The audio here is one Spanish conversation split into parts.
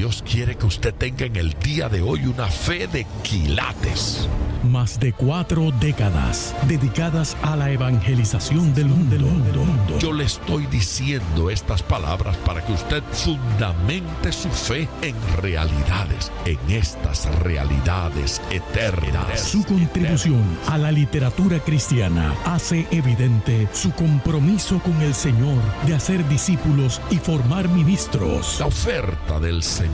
Dios quiere que usted tenga en el día de hoy una fe de quilates. Más de 4 décadas dedicadas a la evangelización del mundo. Yo le estoy diciendo estas palabras para que usted fundamente su fe en realidades, en estas realidades eternas. Su contribución a la literatura cristiana hace evidente su compromiso con el Señor de hacer discípulos y formar ministros. La oferta del Señor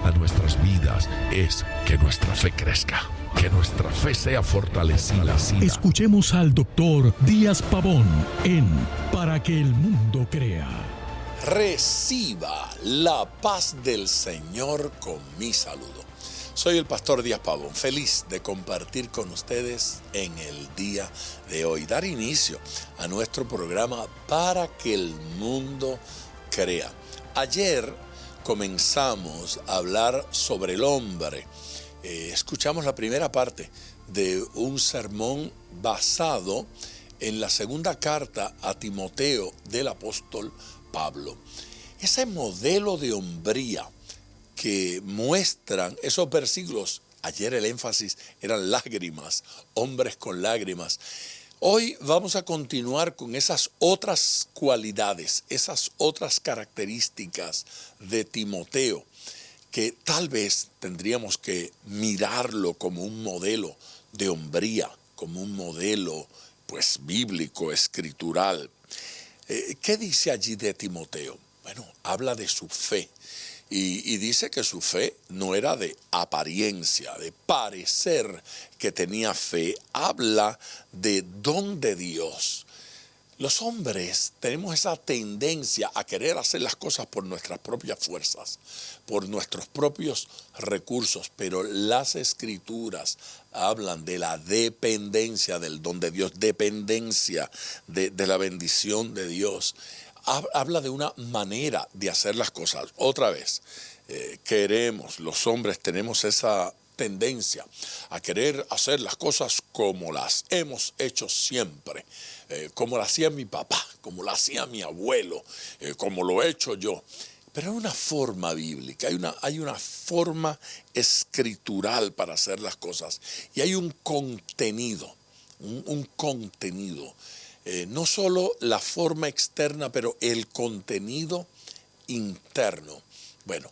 a nuestras vidas es que nuestra fe crezca, que nuestra fe sea fortalecida. Escuchemos al doctor Díaz Pavón en Para que el mundo crea. Reciba la paz del Señor con mi saludo. Soy el pastor Díaz Pavón, feliz de compartir con ustedes en el día de hoy, dar inicio a nuestro programa Para que el mundo crea. Ayer comenzamos a hablar sobre el hombre. Escuchamos la primera parte de un sermón basado en la segunda carta a Timoteo del apóstol Pablo. Ese modelo de hombría que muestran esos versículos, ayer el énfasis eran lágrimas, hombres con lágrimas. Hoy vamos a continuar con esas otras cualidades, esas otras características de Timoteo, que tal vez tendríamos que mirarlo como un modelo de hombría, como un modelo pues bíblico, escritural. ¿Qué dice allí de Timoteo? Bueno, habla de su fe y dice que su fe no era de apariencia, de parecer que tenía fe. Habla de don de Dios. Los hombres tenemos esa tendencia a querer hacer las cosas por nuestras propias fuerzas, por nuestros propios recursos, pero las Escrituras hablan de la dependencia del don de Dios, dependencia de la bendición de Dios. Habla de una manera de hacer las cosas. Otra vez, los hombres tenemos esa tendencia a querer hacer las cosas como las hemos hecho siempre, como lo hacía mi papá, como lo hacía mi abuelo, como lo he hecho yo. Pero hay una forma bíblica, hay una forma escritural para hacer las cosas y hay un contenido, un contenido. No solo la forma externa, pero el contenido interno. Bueno,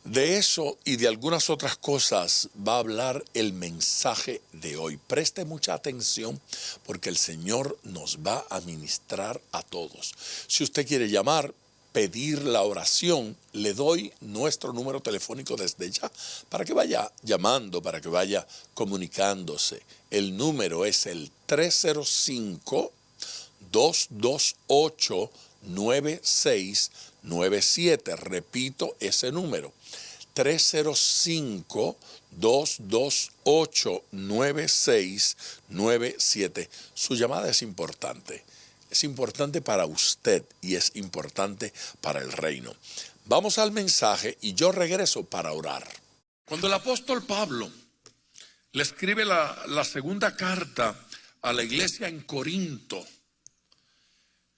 de eso y de algunas otras cosas va a hablar el mensaje de hoy. Preste mucha atención porque el Señor nos va a ministrar a todos. Si usted quiere llamar, pedir la oración, le doy nuestro número telefónico desde ya para que vaya llamando, para que vaya comunicándose. El número es el 305-228-9697. Repito ese número, 305-228-9697. Su llamada es importante. Es importante para usted y es importante para el reino. Vamos al mensaje y yo regreso para orar. Cuando el apóstol Pablo le escribe la segunda carta a la iglesia en Corinto,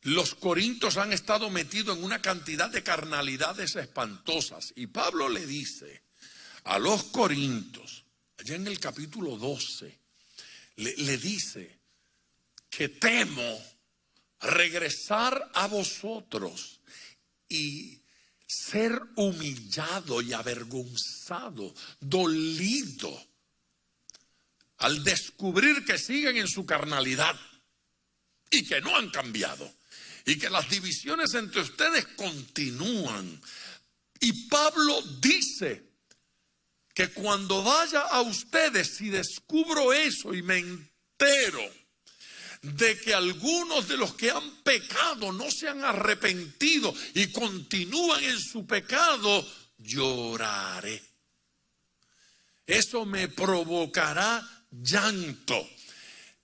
los corintios han estado metidos en una cantidad de carnalidades espantosas. Y Pablo le dice a los corintios, allá en el capítulo 12, le dice que temo regresar a vosotros y ser humillado y avergonzado, dolido, al descubrir que siguen en su carnalidad y que no han cambiado y que las divisiones entre ustedes continúan. Y Pablo dice que cuando vaya a ustedes, si descubro eso y me entero de que algunos de los que han pecado no se han arrepentido y continúan en su pecado, lloraré. Eso me provocará llanto.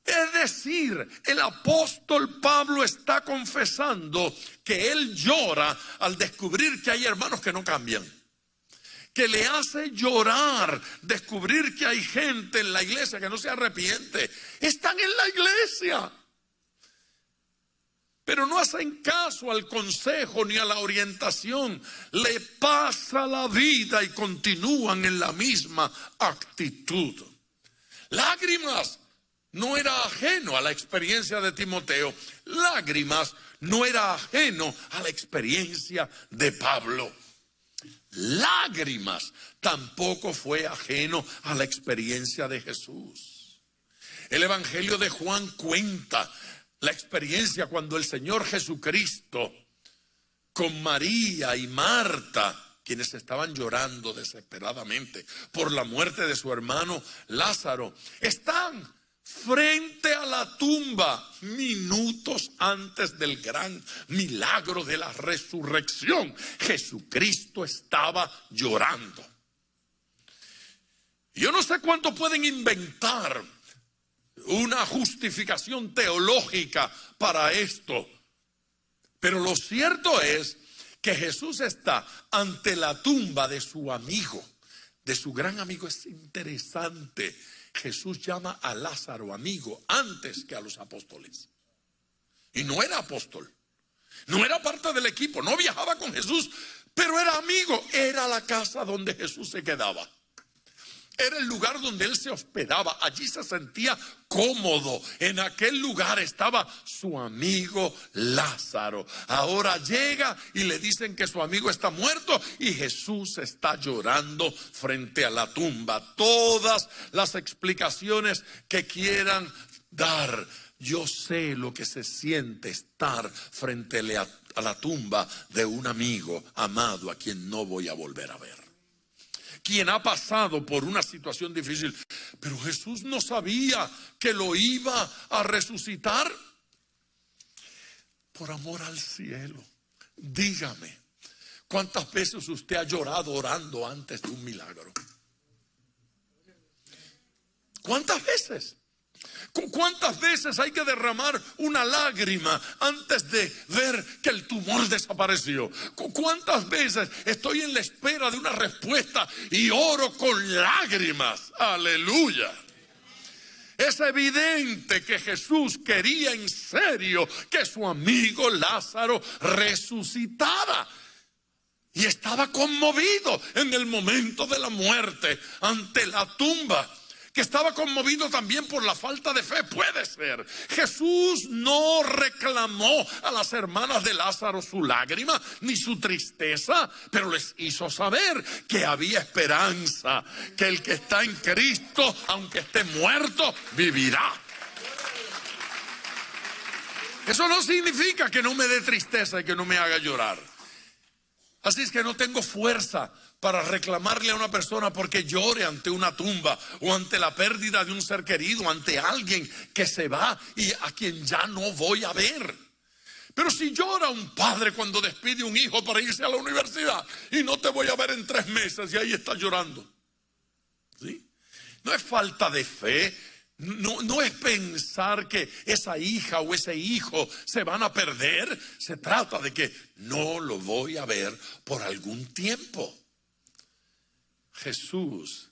Es decir, el apóstol Pablo está confesando que él llora al descubrir que hay hermanos que no cambian. Que le hace llorar descubrir que hay gente en la iglesia que no se arrepiente. Están en la iglesia, pero no hacen caso al consejo ni a la orientación. Le pasa la vida y continúan en la misma actitud. Lágrimas no era ajeno a la experiencia de Timoteo. Lágrimas no era ajeno a la experiencia de Pablo. Lágrimas tampoco fue ajeno a la experiencia de Jesús. El Evangelio de Juan cuenta la experiencia cuando el Señor Jesucristo con María y Marta, quienes estaban llorando desesperadamente por la muerte de su hermano Lázaro, están frente a la tumba minutos antes del gran milagro de la resurrección. Jesucristo estaba llorando. Yo no sé cuánto pueden inventar una justificación teológica para esto, pero lo cierto es que Jesús está ante la tumba de su amigo, de su gran amigo. Es interesante. Jesús llama a Lázaro amigo antes que a los apóstoles. Y no era apóstol, no era parte del equipo, no viajaba con Jesús, pero era amigo. Era la casa donde Jesús se quedaba. Era el lugar donde él se hospedaba. Allí se sentía cómodo. En aquel lugar estaba su amigo Lázaro. Ahora llega y le dicen que su amigo está muerto y Jesús está llorando frente a la tumba. Todas las explicaciones que quieran dar. Yo sé lo que se siente estar frente a la tumba de un amigo amado a quien no voy a volver a ver. Quien ha pasado por una situación difícil, pero Jesús no sabía que lo iba a resucitar. Por amor al cielo, dígame, ¿cuántas veces usted ha llorado orando antes de un milagro? ¿Cuántas veces? ¿Cuántas veces hay que derramar una lágrima antes de ver que el tumor desapareció? ¿Cuántas veces estoy en la espera de una respuesta y oro con lágrimas? Aleluya. Es evidente que Jesús quería en serio que su amigo Lázaro resucitara. Y estaba conmovido en el momento de la muerte ante la tumba. Que estaba conmovido también por la falta de fe, puede ser. Jesús no reclamó a las hermanas de Lázaro su lágrima ni su tristeza, pero les hizo saber que había esperanza, que el que está en Cristo, aunque esté muerto, vivirá. Eso no significa que no me dé tristeza y que no me haga llorar. Así es que no tengo fuerza para reclamarle a una persona porque llore ante una tumba o ante la pérdida de un ser querido, ante alguien que se va y a quien ya no voy a ver. Pero si llora un padre cuando despide un hijo para irse a la universidad y no te voy a ver en 3 meses y ahí está llorando, ¿sí? No es falta de fe. No es pensar que esa hija o ese hijo se van a perder. Se trata de que no lo voy a ver por algún tiempo. Jesús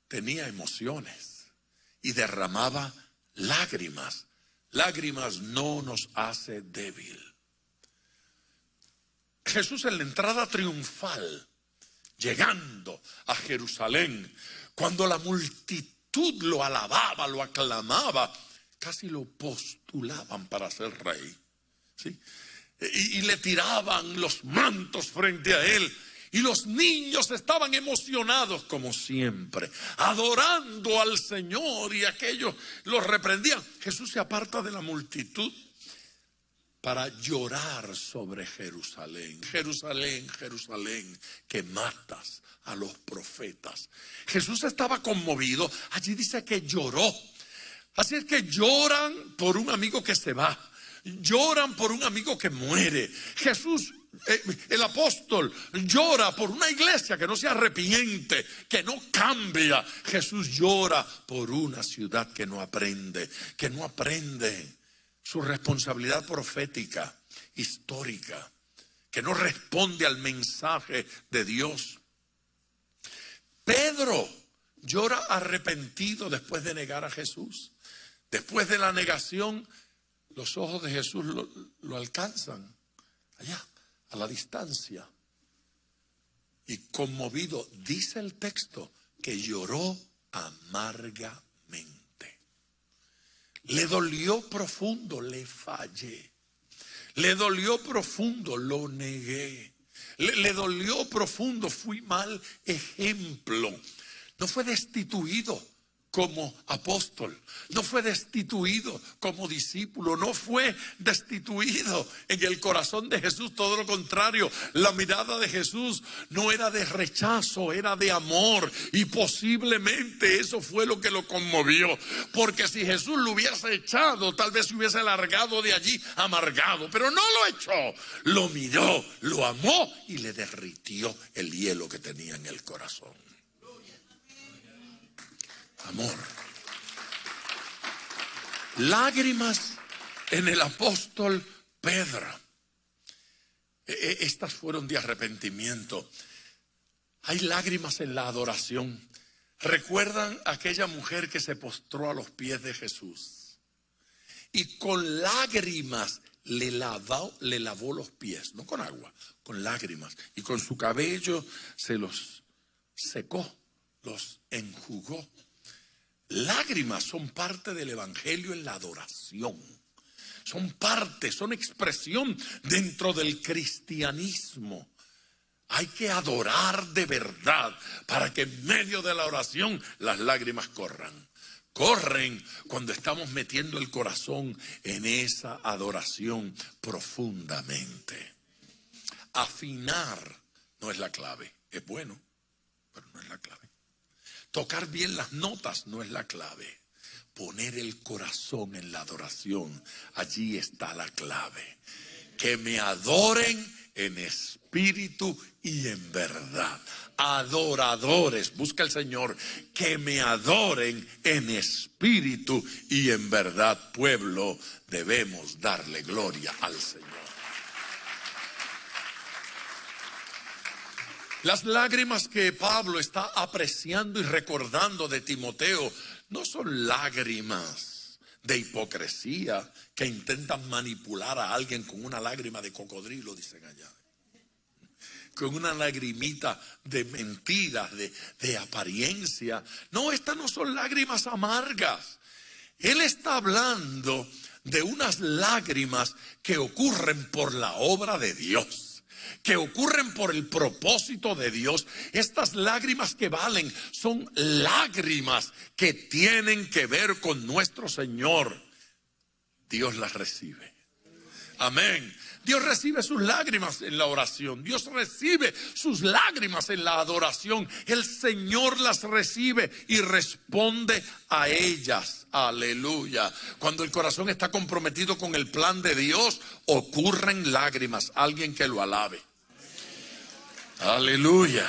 tenía emociones y derramaba lágrimas. Lágrimas no nos hace débil. Jesús en la entrada triunfal, llegando a Jerusalén, cuando la multitud lo alababa, lo aclamaba, casi lo postulaban para ser rey, ¿sí? Y le tiraban los mantos frente a él. Y los niños estaban emocionados como siempre, adorando al Señor, y aquellos los reprendían. Jesús se aparta de la multitud para llorar sobre Jerusalén. Jerusalén, Jerusalén, que matas a los profetas. Jesús estaba conmovido. Allí dice que lloró. Así es que lloran por un amigo que se va, lloran por un amigo que muere. Jesús, el apóstol, llora por una iglesia que no se arrepiente, que no cambia. Jesús llora por una ciudad que no aprende su responsabilidad profética, histórica, que no responde al mensaje de Dios. Pedro llora arrepentido después de negar a Jesús. Después de la negación, Los ojos de Jesús lo alcanzan allá, a la distancia. Y conmovido, dice el texto, que lloró amargamente. Le dolió profundo, le fallé. Le dolió profundo, lo negué. Le dolió profundo, fui mal ejemplo. No fue destituido como apóstol, no fue destituido como discípulo, no fue destituido en el corazón de Jesús, todo lo contrario. La mirada de Jesús no era de rechazo, era de amor, y posiblemente eso fue lo que lo conmovió, porque si Jesús lo hubiese echado, tal vez se hubiese largado de allí amargado, pero no lo echó, lo miró, lo amó y le derritió el hielo que tenía en el corazón. Amor. Lágrimas en el apóstol Pedro. Estas fueron de arrepentimiento. Hay lágrimas en la adoración. ¿Recuerdan aquella mujer que se postró a los pies de Jesús? Y con lágrimas le lavó los pies, no con agua, con lágrimas. Y con su cabello se los secó, los enjugó. Lágrimas son parte del evangelio en la adoración. Son parte, son expresión dentro del cristianismo. Hay que adorar de verdad para que en medio de la oración las lágrimas corran. Corren cuando estamos metiendo el corazón en esa adoración profundamente. Afinar no es la clave. Es bueno, pero no es la clave. Tocar bien las notas no es la clave. Poner el corazón en la adoración, allí está la clave. Que me adoren en espíritu y en verdad. Adoradores, busca el Señor, que me adoren en espíritu y en verdad. Pueblo, debemos darle gloria al Señor. Las lágrimas que Pablo está apreciando y recordando de Timoteo no son lágrimas de hipocresía que intentan manipular a alguien con una lágrima de cocodrilo, dicen allá. Con una lagrimita de mentiras, de apariencia. No, estas no son lágrimas amargas. Él está hablando de unas lágrimas que ocurren por la obra de Dios, que ocurren por el propósito de Dios. Estas lágrimas que valen son lágrimas que tienen que ver con nuestro Señor. Dios las recibe. Amén. Dios recibe sus lágrimas en la oración. Dios recibe sus lágrimas en la adoración. El Señor las recibe y responde a ellas. Aleluya. Cuando el corazón está comprometido con el plan de Dios, ocurren lágrimas. Alguien que lo alabe. Aleluya.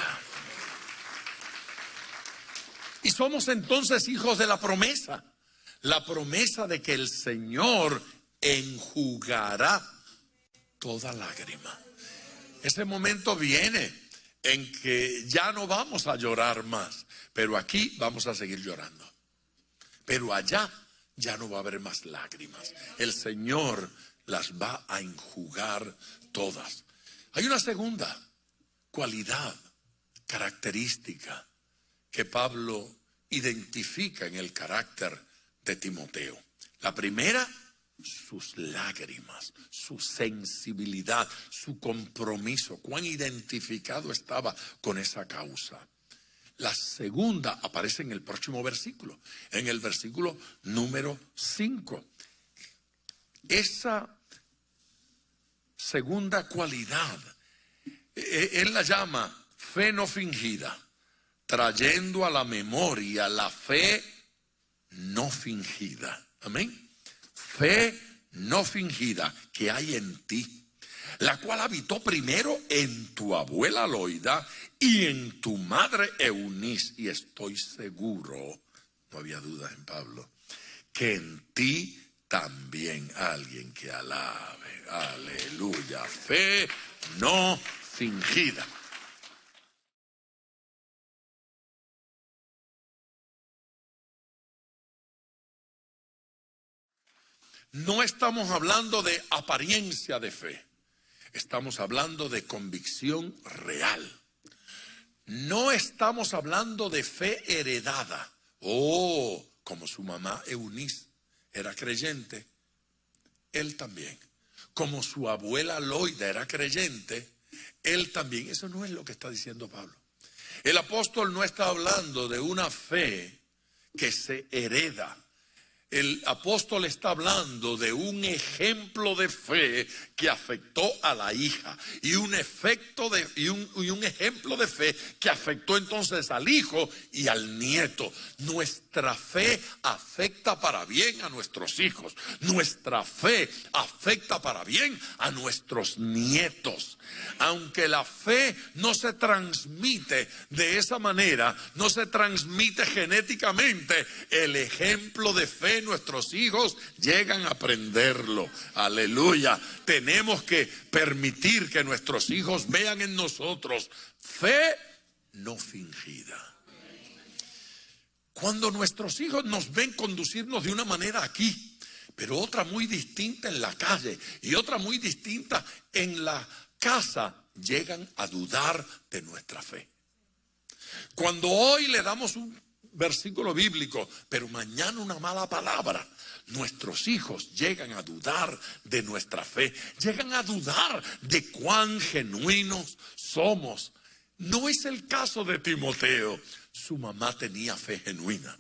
Y somos entonces hijos de la promesa. La promesa de que el Señor enjugará toda lágrima. Ese momento viene en que ya no vamos a llorar más, pero aquí vamos a seguir llorando. Pero allá ya no va a haber más lágrimas. El Señor las va a enjugar todas. Hay una segunda cualidad, característica que Pablo identifica en el carácter de Timoteo. La primera, sus lágrimas, su sensibilidad, su compromiso, cuán identificado estaba con esa causa. La segunda aparece en el próximo versículo, en el versículo número 5. Esa segunda cualidad, él la llama fe no fingida, trayendo a la memoria la fe no fingida. Amén. Fe no fingida que hay en ti, la cual habitó primero en tu abuela Loida y en tu madre Eunice, y estoy seguro, no había duda en Pablo, que en ti también. Alguien que alabe. Aleluya. Fe no fingida. no estamos hablando de apariencia de fe. Estamos hablando de convicción real. No estamos hablando de fe heredada. Como su mamá Eunice era creyente, él también. Como su abuela Loida era creyente, él también. Eso no es lo que está diciendo Pablo. El apóstol no está hablando de una fe que se hereda. El apóstol está hablando de un ejemplo de fe que afectó a la hija y un ejemplo de fe que afectó entonces al hijo y al nieto. Nuestra fe afecta para bien a nuestros hijos. Nuestra fe afecta para bien a nuestros nietos. Aunque la fe no se transmite de esa manera, no se transmite genéticamente, el ejemplo de fe nuestros hijos llegan a aprenderlo. Aleluya. Tenemos que permitir que nuestros hijos vean en nosotros fe no fingida. Cuando nuestros hijos nos ven conducirnos de una manera aquí, pero otra muy distinta en la calle y otra muy distinta en la casa, llegan a dudar de nuestra fe. Cuando hoy le damos un versículo bíblico, pero mañana una mala palabra, nuestros hijos llegan a dudar de nuestra fe, llegan a dudar de cuán genuinos somos. No es el caso de Timoteo. Su mamá tenía fe genuina,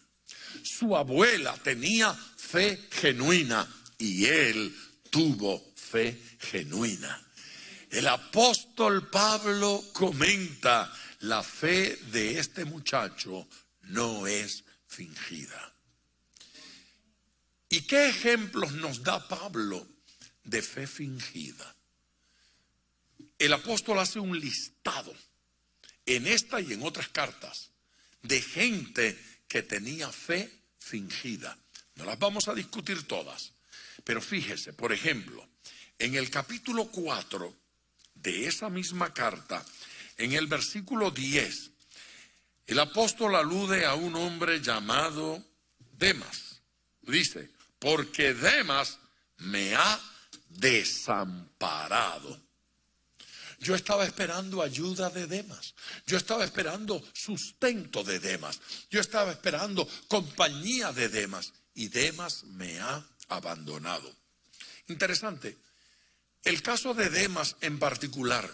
su abuela tenía fe genuina y él tuvo fe genuina. El apóstol Pablo comenta: la fe de este muchacho no es fingida. ¿Y qué ejemplos nos da Pablo de fe fingida? El apóstol hace un listado en esta y en otras cartas de gente que tenía fe fingida. No las vamos a discutir todas, pero fíjese, por ejemplo, en el capítulo 4 de esa misma carta, en el versículo 10, el apóstol alude a un hombre llamado Demas. Dice: porque Demas me ha desamparado. Yo estaba esperando ayuda de Demas. Yo estaba esperando sustento de Demas. Yo estaba esperando compañía de Demas. Y Demas me ha abandonado. Interesante. El caso de Demas en particular,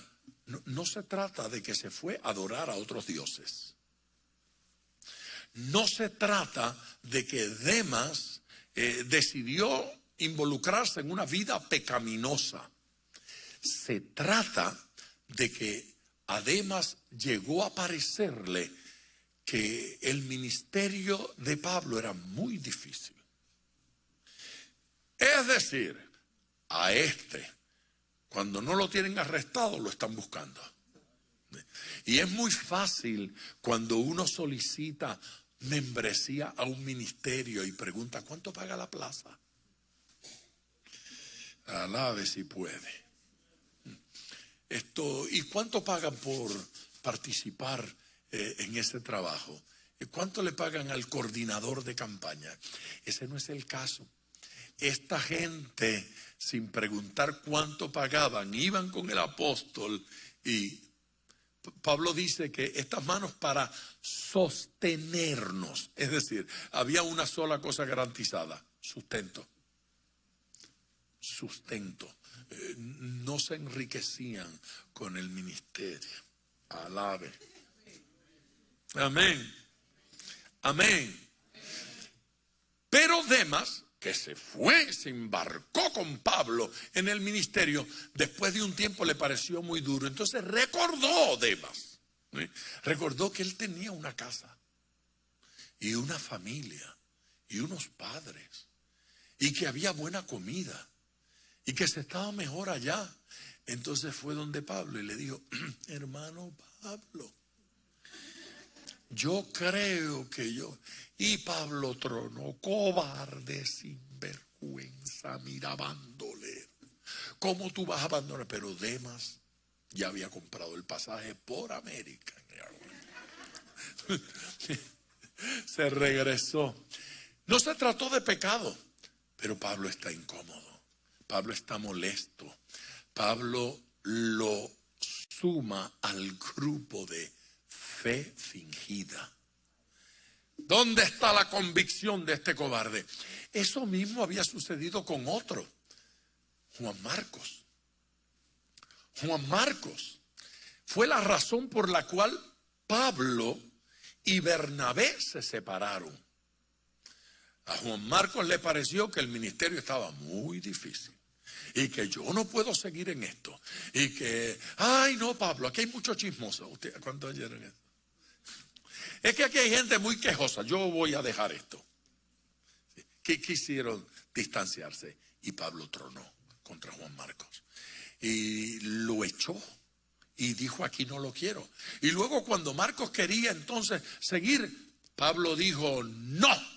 no se trata de que se fue a adorar a otros dioses. No se trata de que Demas decidió involucrarse en una vida pecaminosa. Se trata de que a Demas llegó a parecerle que el ministerio de Pablo era muy difícil. Es decir, a cuando no lo tienen arrestado, lo están buscando. Y es muy fácil cuando uno solicita membresía a un ministerio y pregunta: ¿cuánto paga la plaza? Alabe si puede. ¿Y cuánto pagan por participar en ese trabajo? ¿Cuánto le pagan al coordinador de campaña? Ese no es el caso. Esta gente, sin preguntar cuánto pagaban, iban con el apóstol, y Pablo dice que estas manos para sostenernos, es decir, había una sola cosa garantizada: sustento. Sustento. No se enriquecían con el ministerio. Alabe. Amén. Amén. Pero Demas, que se embarcó con Pablo en el ministerio, después de un tiempo le pareció muy duro. Entonces recordó Demas, ¿sí? Recordó que él tenía una casa y una familia y unos padres, y que había buena comida y que se estaba mejor allá. Entonces fue donde Pablo y le dijo: hermano Pablo, yo creo que yo... Y Pablo tronó: cobarde, sinvergüenza, mira, bandolero, ¿cómo tú vas a abandonar? Pero Demas ya había comprado el pasaje por América. Se regresó. No se trató de pecado, Pero Pablo está incómodo, Pablo está molesto, Pablo lo suma al grupo de fe fingida. ¿Dónde está la convicción de este cobarde? Eso mismo había sucedido con otro, Juan Marcos. Juan Marcos fue la razón por la cual Pablo y Bernabé se separaron. A Juan Marcos le pareció que el ministerio estaba muy difícil y que yo no puedo seguir en esto. Y que, ay no, Pablo, aquí hay mucho chismoso. ¿Cuántos oyeron esto? Es que aquí hay gente muy quejosa, yo voy a dejar esto. Que quisieron distanciarse y Pablo tronó contra Juan Marcos y lo echó y dijo, aquí no lo quiero. Y luego cuando Marcos quería entonces seguir, Pablo dijo, no,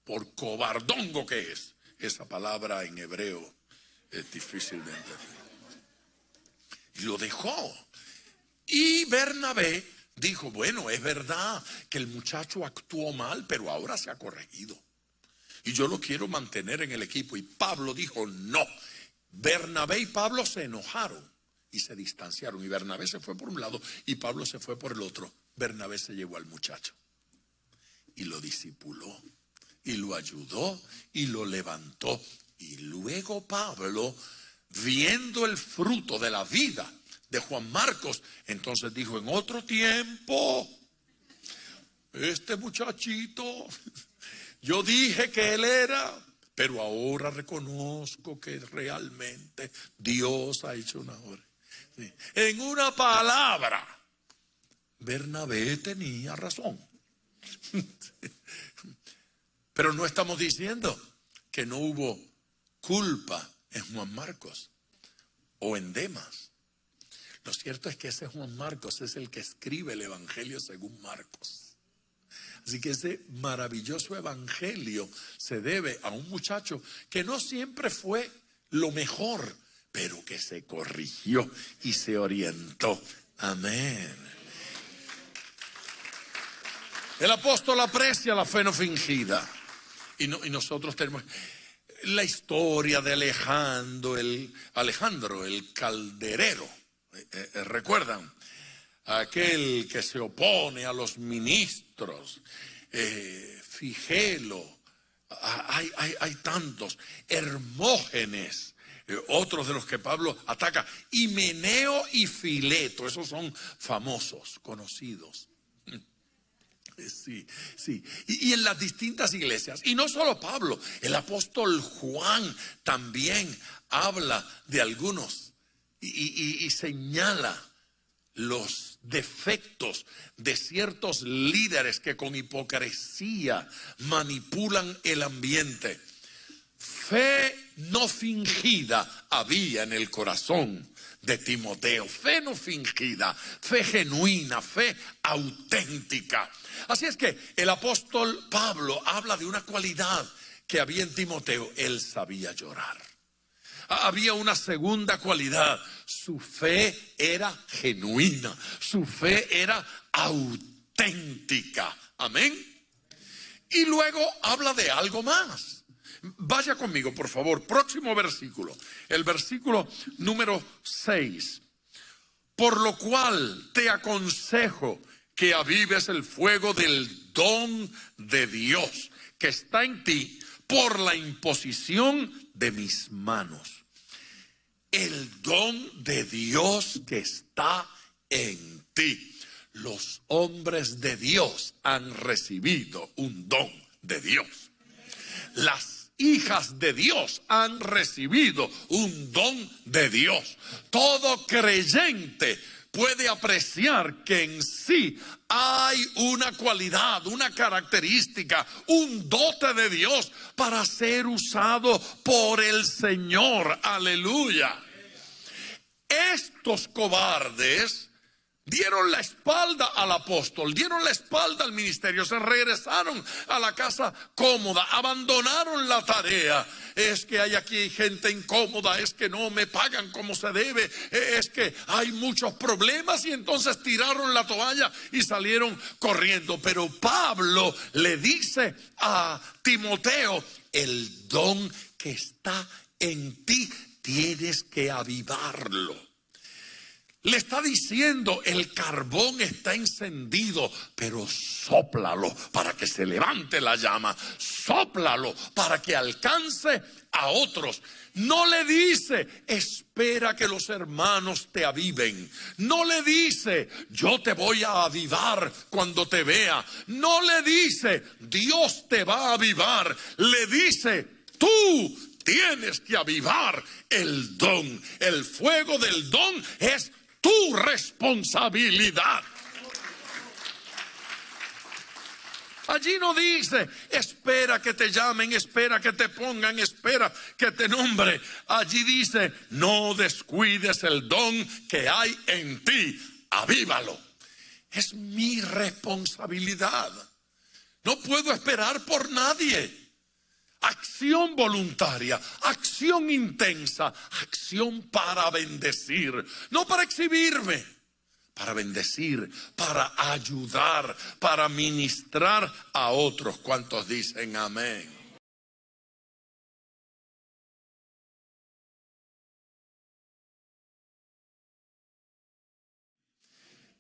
por cobardongo que es. Esa palabra en hebreo es difícil de entender. Y lo dejó. Y Bernabé dijo, bueno, es verdad que el muchacho actuó mal, pero ahora se ha corregido. Y yo lo quiero mantener en el equipo. Y Pablo dijo, no. Bernabé y Pablo se enojaron y se distanciaron. Y Bernabé se fue por un lado y Pablo se fue por el otro. Bernabé se llevó al muchacho y lo discipuló y lo ayudó y lo levantó. Y luego Pablo, viendo el fruto de la vida de Juan Marcos, entonces dijo, en otro tiempo, este muchachito, yo dije que él era, pero ahora reconozco que realmente Dios ha hecho una obra. Sí. En una palabra, Bernabé tenía razón. Pero no estamos diciendo que no hubo culpa en Juan Marcos o en Demas. Lo cierto es que ese Juan Marcos es el que escribe el Evangelio según Marcos. Así que ese maravilloso evangelio se debe a un muchacho que no siempre fue lo mejor, pero que se corrigió y se orientó. Amén. El apóstol aprecia la fe no fingida. Y nosotros tenemos la historia de Alejandro el calderero. ¿Recuerdan? Aquel que se opone a los ministros, Figelo, hay tantos, Hermógenes, otros de los que Pablo ataca, Himeneo y Fileto, esos son famosos, conocidos. Sí. Y en las distintas iglesias, y no solo Pablo, el apóstol Juan también habla de algunos y señala los defectos de ciertos líderes que con hipocresía manipulan el ambiente. Fe no fingida había en el corazón de Timoteo. Fe no fingida, fe genuina, fe auténtica. Así es que el apóstol Pablo habla de una cualidad que había en Timoteo. Él sabía llorar. Había una segunda cualidad. Su fe era genuina. Su fe era auténtica. Amén. Y luego habla de algo más. Vaya conmigo, por favor. Próximo versículo. El versículo número 6. Por lo cual te aconsejo que avives el fuego del don de Dios que está en ti por la imposición de mis manos. El don de Dios que está en ti. Los hombres de Dios han recibido un don de Dios. Las hijas de Dios han recibido un don de Dios. Todo creyente puede apreciar que en sí hay una cualidad, una característica, un dote de Dios para ser usado por el Señor. Aleluya. Estos cobardes dieron la espalda al apóstol, dieron la espalda al ministerio, se regresaron a la casa cómoda, abandonaron la tarea. Es que hay aquí gente incómoda, es que no me pagan como se debe, es que hay muchos problemas, y entonces tiraron la toalla y salieron corriendo. Pero Pablo le dice a Timoteo, el don que está en ti, tienes que avivarlo. Le está diciendo, el carbón está encendido, pero sóplalo para que se levante la llama. Sóplalo para que alcance a otros. No le dice, espera que los hermanos te aviven. No le dice, yo te voy a avivar cuando te vea. No le dice, Dios te va a avivar. Le dice, tú tienes que avivar el don. El fuego del don es tu responsabilidad. Allí no dice, espera que te llamen, espera que te pongan, espera que te nombre. Allí dice, no descuides el don que hay en ti, avívalo. Es mi responsabilidad. No puedo esperar por nadie. Acción voluntaria, acción intensa, acción para bendecir, no para exhibirme, para bendecir, para ayudar, para ministrar a otros. ¿Cuántos dicen amén?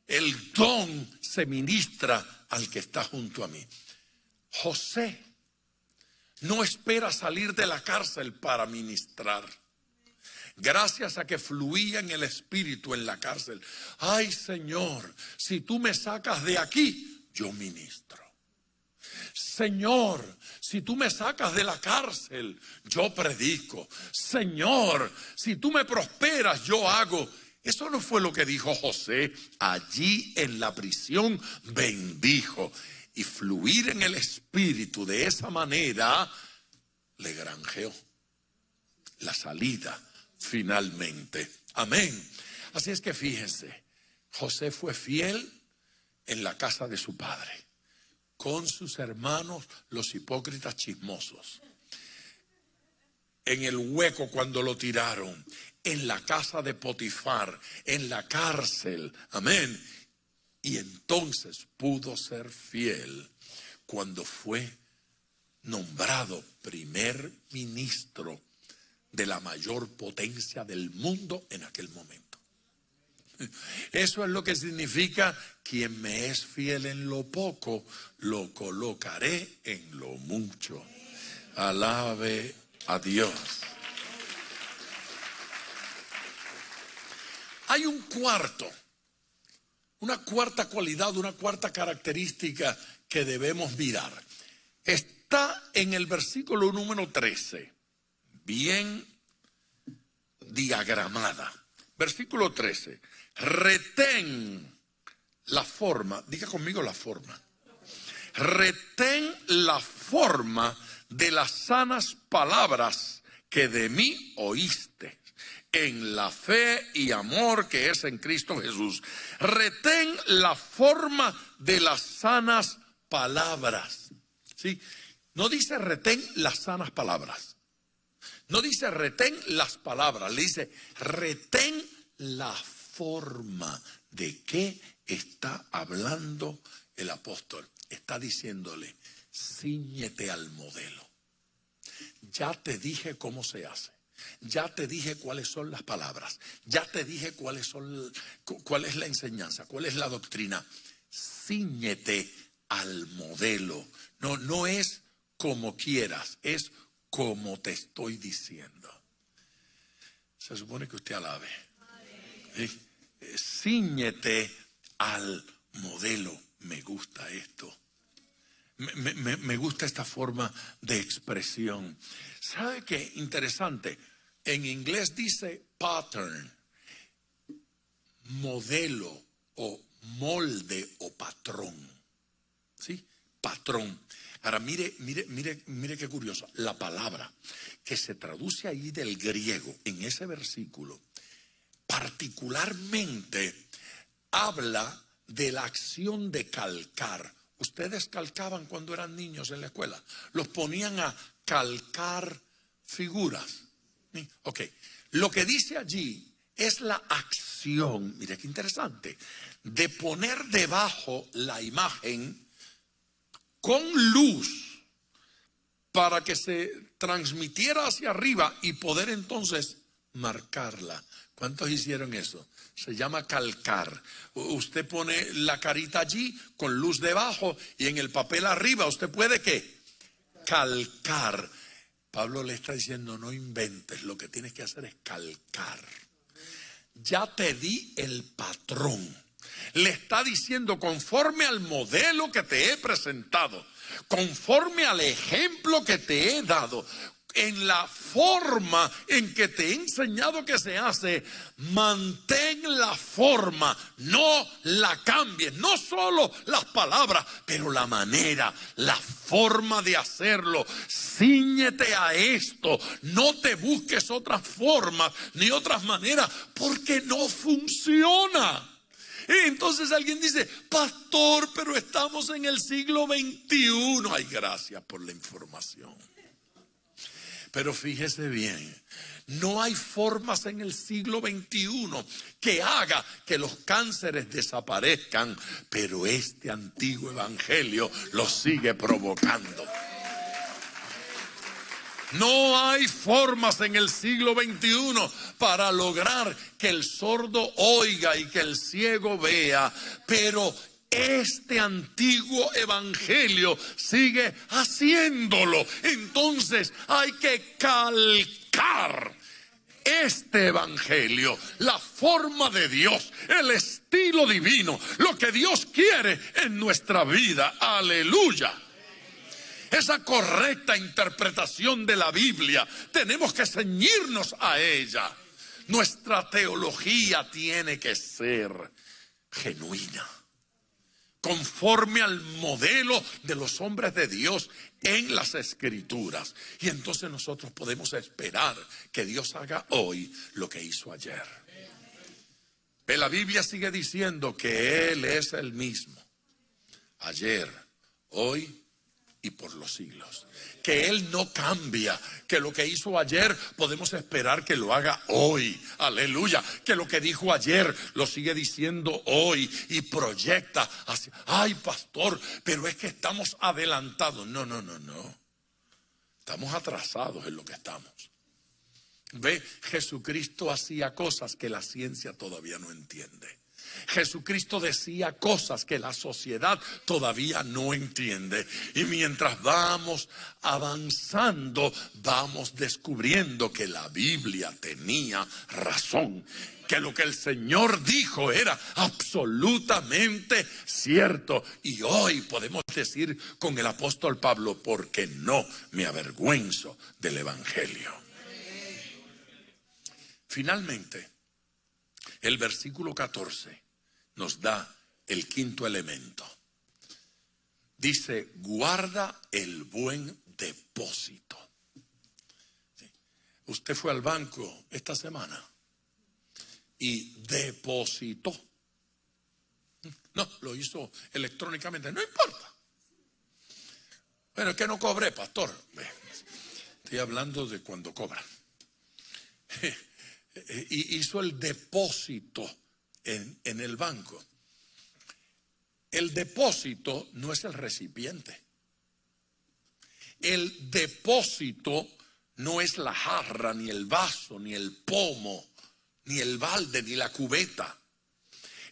El don se ministra al que está junto a mí. José no espera salir de la cárcel para ministrar. Gracias a que fluía en el Espíritu en la cárcel. Ay, Señor, si tú me sacas de aquí, yo ministro. Señor, si tú me sacas de la cárcel, yo predico. Señor, si tú me prosperas, yo hago. Eso no fue lo que dijo José. Allí en la prisión bendijo. Y fluir en el Espíritu de esa manera le granjeó la salida finalmente. Amén. Así es que fíjense, José fue fiel en la casa de su padre, con sus hermanos los hipócritas chismosos, en el hueco cuando lo tiraron, en la casa de Potifar, en la cárcel. Amén. Y entonces pudo ser fiel cuando fue nombrado primer ministro de la mayor potencia del mundo en aquel momento. Eso es lo que significa, quien me es fiel en lo poco, lo colocaré en lo mucho. Alabe a Dios. Hay una cuarta cualidad, una cuarta característica que debemos mirar. Está en el versículo número 13, bien diagramada. Versículo 13, retén la forma, diga conmigo la forma. Retén la forma de las sanas palabras que de mí oíste, en la fe y amor que es en Cristo Jesús. Retén la forma de las sanas palabras. ¿Sí? No dice retén las sanas palabras. No dice retén las palabras. Le dice retén la forma. ¿De qué está hablando el apóstol? Está diciéndole, cíñete al modelo. Ya te dije cómo se hace. Ya te dije cuáles son las palabras. Ya te dije cuál es la enseñanza, cuál es la doctrina. Cíñete al modelo. No es como quieras, es como te estoy diciendo. Se supone que usted alabe. ¿Sí? Cíñete al modelo. Me gusta esto. Me gusta esta forma de expresión. ¿Sabe qué? Interesante. En inglés dice pattern, modelo o molde o patrón. ¿Sí? Patrón. Ahora mire qué curioso. La palabra que se traduce ahí del griego en ese versículo, particularmente habla de la acción de calcar. Ustedes calcaban cuando eran niños en la escuela. Los ponían a calcar figuras. Ok. Lo que dice allí es la acción, mire qué interesante, de poner debajo la imagen con luz para que se transmitiera hacia arriba y poder entonces marcarla. ¿Cuántos hicieron eso? Se llama calcar. Usted pone la carita allí con luz debajo y en el papel arriba usted puede ¿qué? Calcar. Pablo le está diciendo, no inventes, lo que tienes que hacer es calcar. Ya te di el patrón. Le está diciendo, conforme al modelo que te he presentado, conforme al ejemplo que te he dado, en la forma en que te he enseñado que se hace, mantén la forma, no la cambies, no solo las palabras, pero la manera, la forma de hacerlo. Cíñete a esto, no te busques otras formas ni otras maneras, porque no funciona. Entonces alguien dice, pastor, pero estamos en el siglo XXI. Ay, gracias por la información. Pero fíjese bien, no hay formas en el siglo XXI que haga que los cánceres desaparezcan, pero este antiguo evangelio los sigue provocando. No hay formas en el siglo XXI para lograr que el sordo oiga y que el ciego vea, pero este antiguo evangelio sigue haciéndolo. Entonces hay que calcar este evangelio, la forma de Dios, el estilo divino, lo que Dios quiere en nuestra vida. Aleluya. Esa correcta interpretación de la Biblia, tenemos que ceñirnos a ella. Nuestra teología tiene que ser genuina, conforme al modelo de los hombres de Dios en las Escrituras. Y entonces nosotros podemos esperar que Dios haga hoy lo que hizo ayer. Pero la Biblia sigue diciendo que Él es el mismo, ayer, hoy y por los siglos. Que Él no cambia, que lo que hizo ayer podemos esperar que lo haga hoy. Aleluya. Que lo que dijo ayer lo sigue diciendo hoy y proyecta hacia, ay pastor, pero es que estamos adelantados. No. Estamos atrasados en lo que estamos. Ve, Jesucristo hacía cosas que la ciencia todavía no entiende. Jesucristo decía cosas que la sociedad todavía no entiende. Y mientras vamos avanzando, vamos descubriendo que la Biblia tenía razón. Que lo que el Señor dijo era absolutamente cierto. Y hoy podemos decir con el apóstol Pablo, porque no me avergüenzo del Evangelio. Finalmente, el versículo 14 nos da el quinto elemento. Dice, guarda el buen depósito. ¿Sí? Usted fue al banco esta semana y depositó. No, lo hizo electrónicamente, no importa. Bueno, es que no cobré, pastor. Estoy hablando de cuando cobran. Y hizo el depósito en el banco. El depósito no es el recipiente. El depósito no es la jarra, ni el vaso, ni el pomo, ni el balde, ni la cubeta.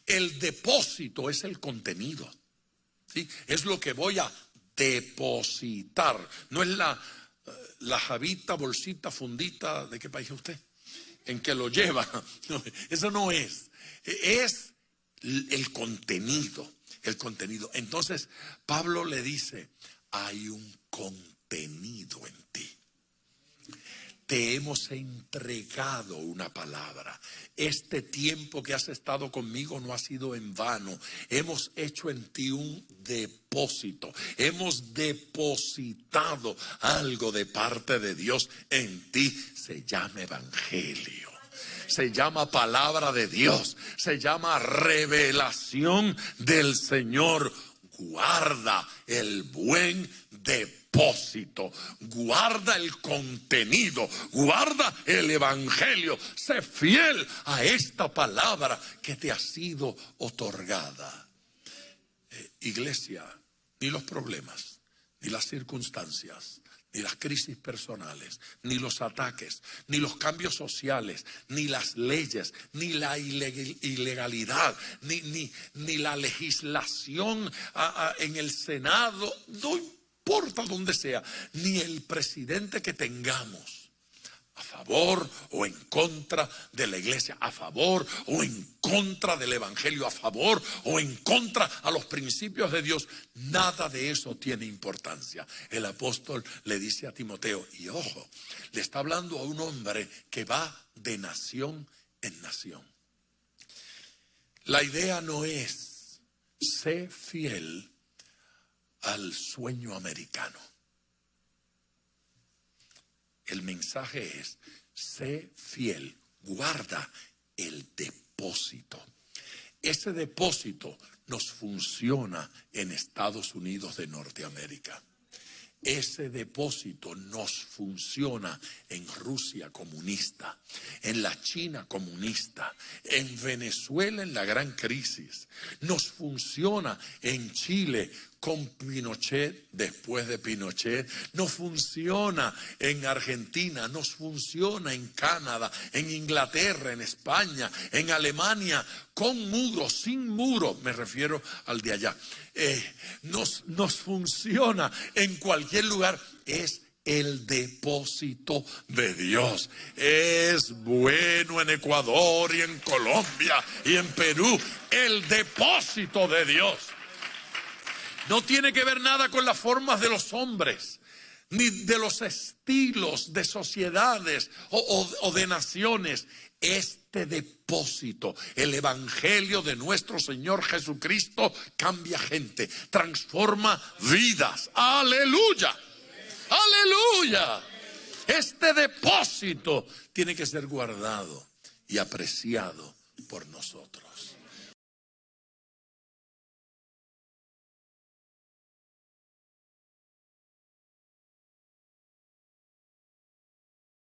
El depósito es el contenido, ¿sí? Es lo que voy a depositar. No es la jabita, bolsita, fundita, ¿de qué país es usted? En que lo lleva. No, eso no es. Es el contenido. El contenido. Entonces, Pablo le dice, hay un contenido en ti. Te hemos entregado una palabra. Este tiempo que has estado conmigo no ha sido en vano. Hemos hecho en ti un depósito. Hemos depositado algo de parte de Dios en ti. Se llama evangelio. Se llama palabra de Dios. Se llama revelación del Señor. Guarda el buen depósito, guarda el contenido, guarda el evangelio. Sé fiel a esta palabra que te ha sido otorgada. Iglesia, ni los problemas, ni las circunstancias, ni las crisis personales, ni los ataques, ni los cambios sociales, ni las leyes, ni la ilegalidad, ni la legislación en el Senado, no importa dónde sea, ni el presidente que tengamos, a favor o en contra de la iglesia, a favor o en contra del evangelio, a favor o en contra a los principios de Dios, nada de eso tiene importancia. El apóstol le dice a Timoteo, y ojo, le está hablando a un hombre que va de nación en nación. La idea no es ser fiel al sueño americano. El mensaje es, sé fiel, guarda el depósito. Ese depósito nos funciona en Estados Unidos de Norteamérica. Ese depósito nos funciona en Rusia comunista, en la China comunista, en Venezuela en la gran crisis. Nos funciona en Chile con Pinochet, después de Pinochet. Nos funciona en Argentina, nos funciona en Canadá, en Inglaterra, en España, en Alemania, con muro, sin muro, me refiero al de allá. Nos funciona en cualquier lugar. Es el depósito de Dios. Es bueno en Ecuador y en Colombia y en Perú. El depósito de Dios. No tiene que ver nada con las formas de los hombres, ni de los estilos de sociedades o de naciones. Este depósito, el evangelio de nuestro Señor Jesucristo, cambia gente, transforma vidas. ¡Aleluya! ¡Aleluya! Este depósito tiene que ser guardado y apreciado por nosotros.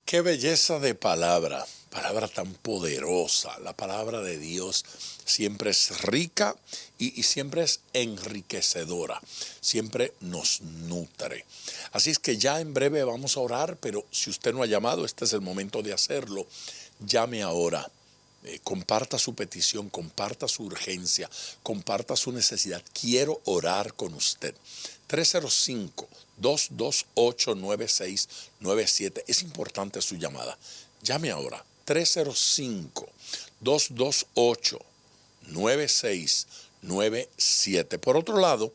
Qué belleza de palabra tan poderosa. La palabra de Dios siempre es rica y siempre es enriquecedora, siempre nos nutre. Así es que ya en breve vamos a orar, pero si usted no ha llamado, este es el momento de hacerlo. Llame ahora. Comparta su petición, comparta su urgencia, comparta su necesidad. Quiero orar con usted. 305-228-9697. Es importante su llamada. Llame ahora. 305-228-9697. Por otro lado,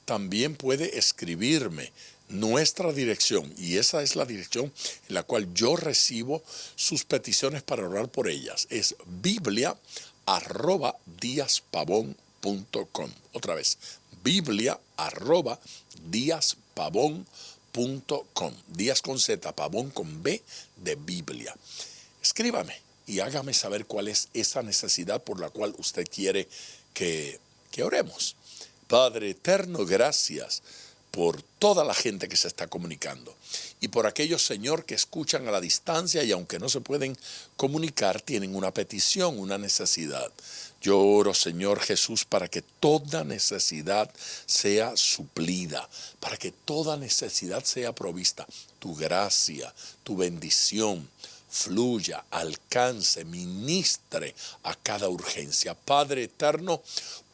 también puede escribirme nuestra dirección, y esa es la dirección en la cual yo recibo sus peticiones para orar por ellas. Es biblia@diaspavon.com. Otra vez, biblia@diaspavon.com. Díaz con Z, Pavón con B de Biblia. Escríbame y hágame saber cuál es esa necesidad por la cual usted quiere que oremos. Padre eterno, gracias por toda la gente que se está comunicando y por aquellos, Señor, que escuchan a la distancia y aunque no se pueden comunicar, tienen una petición, una necesidad. Yo oro, Señor Jesús, para que toda necesidad sea suplida, para que toda necesidad sea provista. Tu gracia, tu bendición fluya, alcance, ministre a cada urgencia. Padre eterno,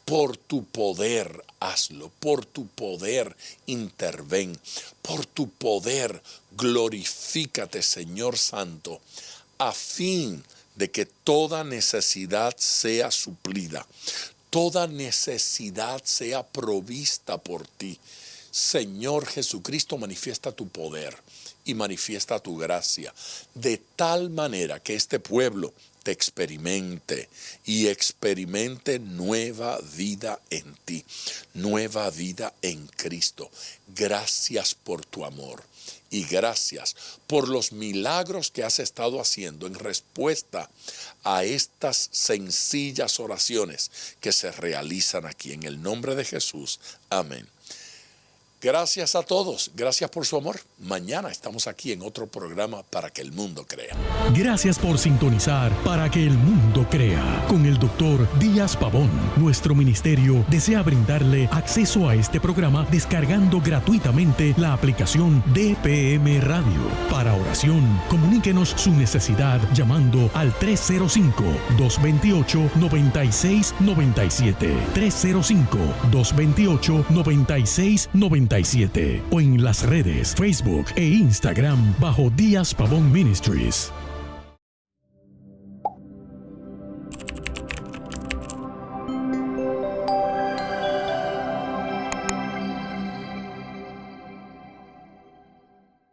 por tu poder hazlo, por tu poder interven, por tu poder glorifícate, Señor Santo, a fin de que toda necesidad sea suplida, toda necesidad sea provista por ti. Señor Jesucristo, manifiesta tu poder y manifiesta tu gracia, de tal manera que este pueblo te experimente y experimente nueva vida en ti, nueva vida en Cristo. Gracias por tu amor y gracias por los milagros que has estado haciendo en respuesta a estas sencillas oraciones que se realizan aquí. En el nombre de Jesús, amén. Gracias a todos. Gracias por su amor. Mañana estamos aquí en otro programa para que el mundo crea. Gracias por sintonizar Para que el mundo crea con el Dr. Díaz Pavón. Nuestro ministerio desea brindarle acceso a este programa descargando gratuitamente la aplicación DPM Radio. Para oración, comuníquenos su necesidad llamando al 305-228-9697. 305-228-9697 o en las redes Facebook e Instagram bajo Díaz Pavón Ministries.